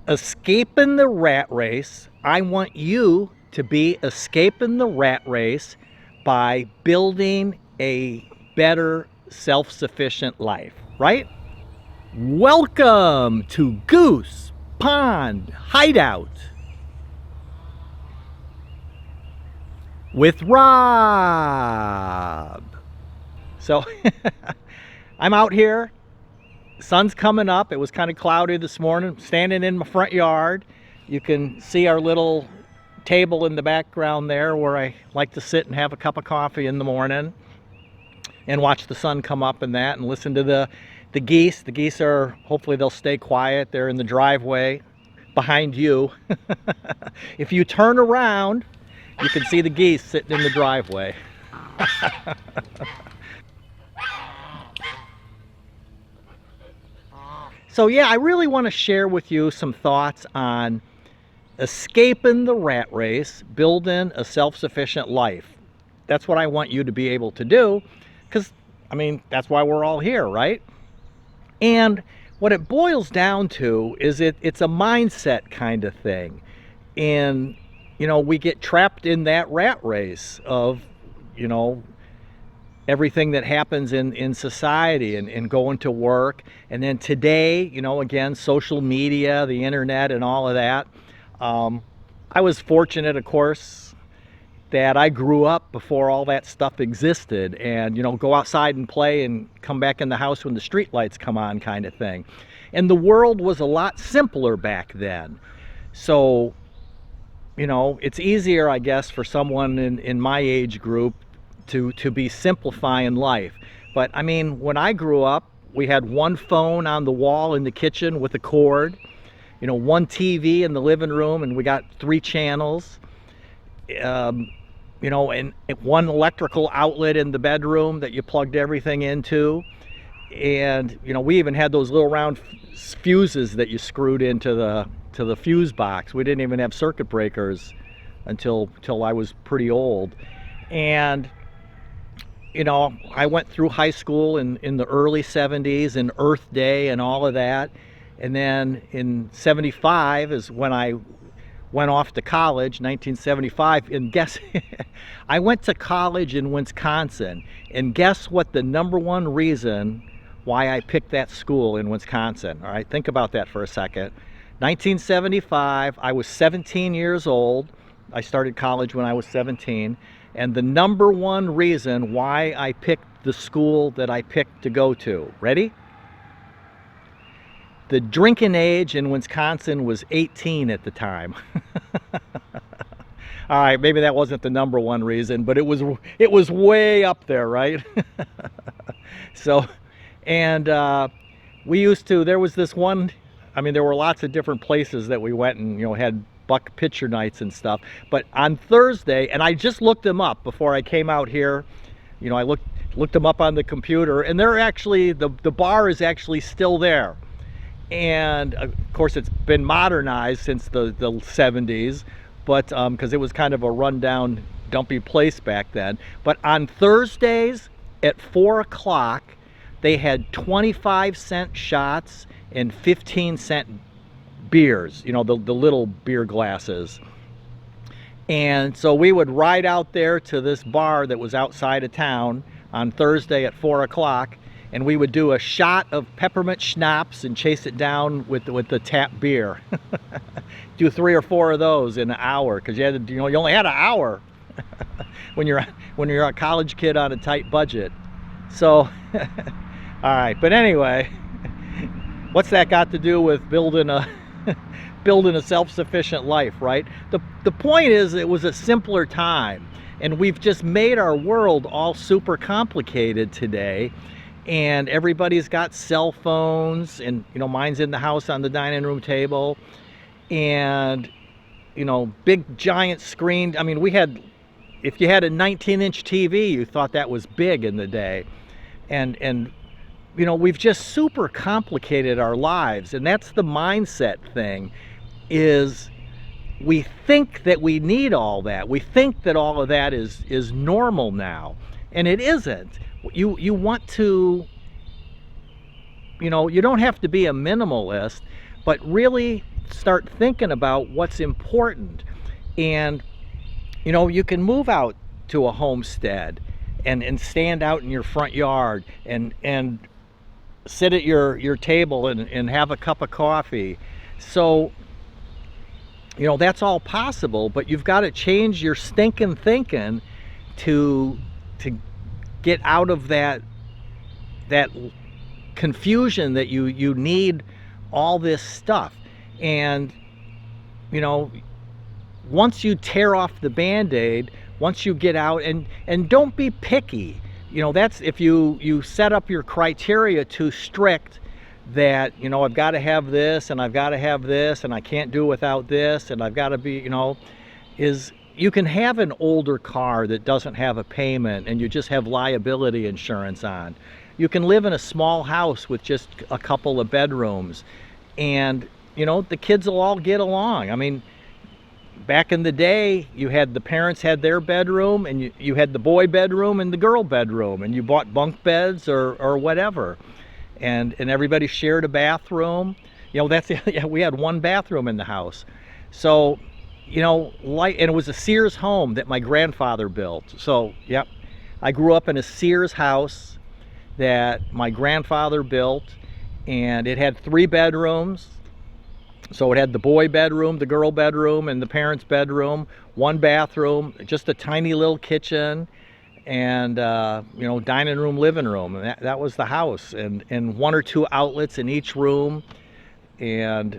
Escaping the rat race. I want you to be escaping the rat race by building a better self-sufficient life, right? Welcome to Goose Pond Hideout with Rob. So I'm out here. Sun's coming up. It was kind of cloudy this morning. Standing in my front yard. You can see our little table in the background there where I like to sit and have a cup of coffee in the morning and watch the sun come up and that, and listen to the geese. The geese are, hopefully they'll stay quiet. They're in the driveway behind you. If you turn around, you can see the geese sitting in the driveway. So yeah, I really want to share with you some thoughts on escaping the rat race, building a self-sufficient life. That's what I want you to be able to do, because, I mean, that's why we're all here, right? And what it boils down to is it's a mindset kind of thing. And, you know, we get trapped in that rat race of, you know, everything that happens in society and going to work. And then today, you know, again, social media, the internet and all of that. I was fortunate, of course, that I grew up before all that stuff existed, and, you know, go outside and play and come back in the house when the street lights come on kind of thing. And the world was a lot simpler back then. So, you know, it's easier, I guess, for someone in my age group to be simplifying life. But I mean, when I grew up, we had one phone on the wall in the kitchen with a cord, you know, one TV in the living room, and we got 3 channels, you know, and one electrical outlet in the bedroom that you plugged everything into. And, you know, we even had those little round fuses that you screwed into the fuse box. We didn't even have circuit breakers until I was pretty old. And, you know, I went through high school in the early 70s and Earth Day and all of that. And then in 75 is when I went off to college, 1975. And guess, I went to college in Wisconsin. And guess what the #1 reason why I picked that school in Wisconsin? All right, think about that for a second. 1975, I was 17 years old. I started college when I was 17. And the #1 reason why I picked the school that I picked to go to, ready? The drinking age in Wisconsin was 18 at the time. All right, maybe that wasn't the #1 reason, but it was way up there, right? So, and we used to, there was this one, I mean, there were lots of different places that we went and, you know, had buck pitcher nights and stuff. But on Thursday, and I just looked them up before I came out here, you know, I looked them up on the computer, and they're actually, the bar is actually still there. And of course it's been modernized since the 70s, but because it was kind of a rundown, dumpy place back then. But on Thursdays at 4 o'clock, they had 25-cent shots and 15-cent beers, you know, the little beer glasses. And so we would ride out there to this bar that was outside of town on Thursday at 4 o'clock, and we would do a shot of peppermint schnapps and chase it down with the tap beer. Do 3 or 4 of those in an hour, because you had to, you know, you only had an hour when you're a college kid on a tight budget. So all right, but anyway, what's that got to do with building a self-sufficient life, right? The point is, it was a simpler time, and we've just made our world all super complicated today. And everybody's got cell phones, and, you know, mine's in the house on the dining room table, and, you know, big giant screen. I mean, we had, if you had a 19-inch TV, you thought that was big in the day. And you know, we've just super complicated our lives, and that's the mindset thing, is we think that we need all that. We think that all of that is normal now, and it isn't. You want to, you know, you don't have to be a minimalist, but really start thinking about what's important. And you know, you can move out to a homestead and stand out in your front yard and sit at your table and have a cup of coffee. So you know, that's all possible, but you've got to change your stinking thinking to get out of that confusion that you need all this stuff. And you know, once you tear off the band-aid, once you get out, and don't be picky. You know, that's if you set up your criteria too strict, that, you know, I've got to have this and I've got to have this and I can't do without this and I've got to be, you know, is you can have an older car that doesn't have a payment and you just have liability insurance on. You can live in a small house with just a couple of bedrooms, and you know, the kids will all get along. I mean, back in the day, you had the parents had their bedroom, and you had the boy bedroom and the girl bedroom, and you bought bunk beds or whatever, and everybody shared a bathroom. You know, that's yeah, we had one bathroom in the house. So you know, and it was a Sears home that my grandfather built. So yep, I grew up in a Sears house that my grandfather built, and it had 3 bedrooms. So it had the boy bedroom, the girl bedroom, and the parents' bedroom, 1 bathroom, just a tiny little kitchen, and you know, dining room, living room, and that was the house, and 1 or 2 outlets in each room, and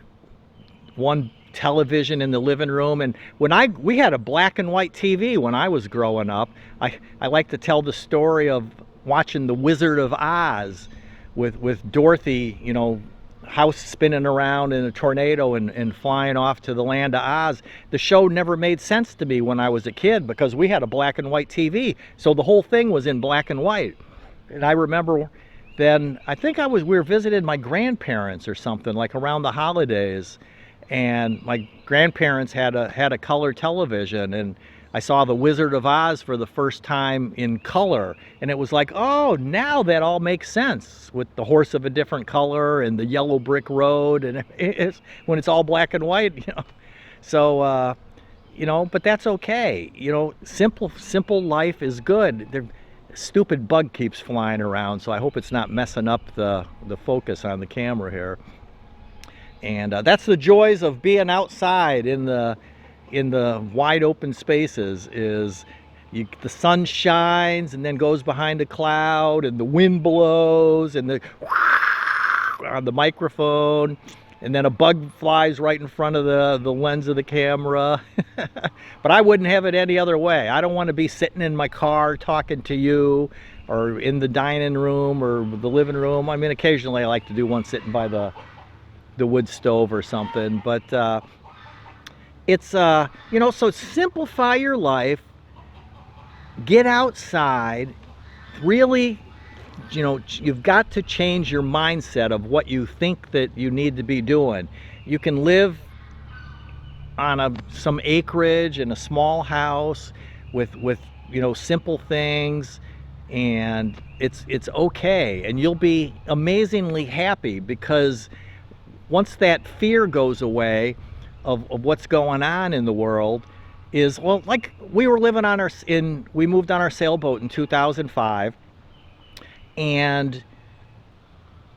1 television in the living room. And we had a black and white TV when I was growing up. I like to tell the story of watching The Wizard of Oz with Dorothy, you know, house spinning around in a tornado and flying off to the land of Oz. The show never made sense to me when I was a kid because we had a black and white TV, so the whole thing was in black and white. And I remember then, I think we were visiting my grandparents or something, like around the holidays, and my grandparents had a color television, and I saw The Wizard of Oz for the first time in color, and it was like, oh, now that all makes sense with the horse of a different color and the yellow brick road, and when it's all black and white, you know. So you know, but that's okay. You know, simple life is good. The stupid bug keeps flying around, so I hope it's not messing up the focus on the camera here. And that's the joys of being outside in the wide open spaces. Is the sun shines and then goes behind a cloud, and the wind blows, and on the microphone, and then a bug flies right in front of the lens of the camera. But I wouldn't have it any other way. I don't want to be sitting in my car talking to you, or in the dining room or the living room. I mean, occasionally I like to do one sitting by the wood stove or something, but it's you know, so simplify your life, get outside, really, you know, you've got to change your mindset of what you think that you need to be doing. You can live on some acreage in a small house with you know, simple things, and it's okay, and you'll be amazingly happy, because once that fear goes away of what's going on in the world, is, well, like we were living on we moved on our sailboat in 2005, and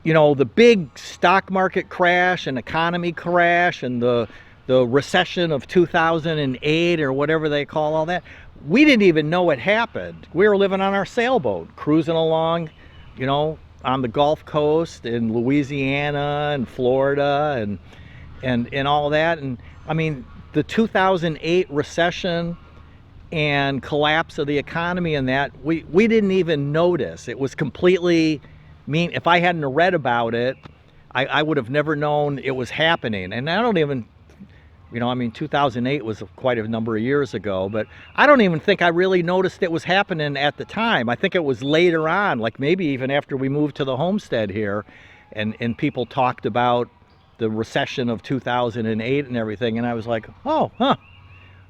you know, the big stock market crash and economy crash and the recession of 2008 or whatever they call all that, we didn't even know it happened. We were living on our sailboat, cruising along, you know, on the Gulf Coast in Louisiana and Florida and all that. And I mean, the 2008 recession and collapse of the economy and that, we didn't even notice. It was completely mean. If I hadn't read about it, I would have never known it was happening. And I don't even, you know, I mean, 2008 was quite a number of years ago, but I don't even think I really noticed it was happening at the time. I think it was later on, like maybe even after we moved to the homestead here, and people talked about the recession of 2008 and everything, and I was like, oh, huh,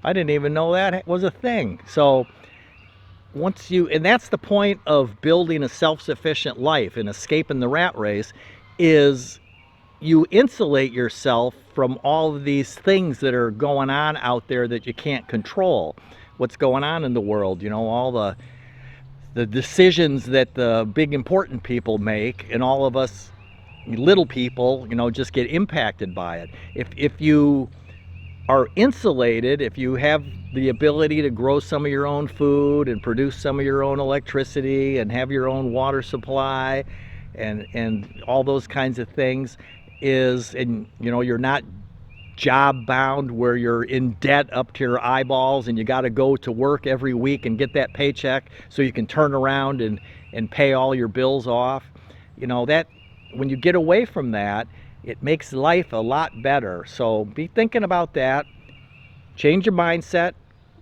I didn't even know that was a thing. So and that's the point of building a self-sufficient life and escaping the rat race, is you insulate yourself from all of these things that are going on out there that you can't control. What's going on in the world, you know, all the decisions that the big important people make, and all of us little people, you know, just get impacted by it. If you are insulated, if you have the ability to grow some of your own food and produce some of your own electricity and have your own water supply and all those kinds of things, and you know, you're not job bound where you're in debt up to your eyeballs and you got to go to work every week and get that paycheck so you can turn around and pay all your bills off. You know, that when you get away from that, it makes life a lot better. So be thinking about that. Change your mindset.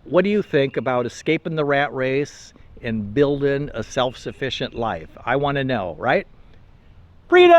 What do you think about escaping the rat race and building a self-sufficient life? I want to know, right? Freedom!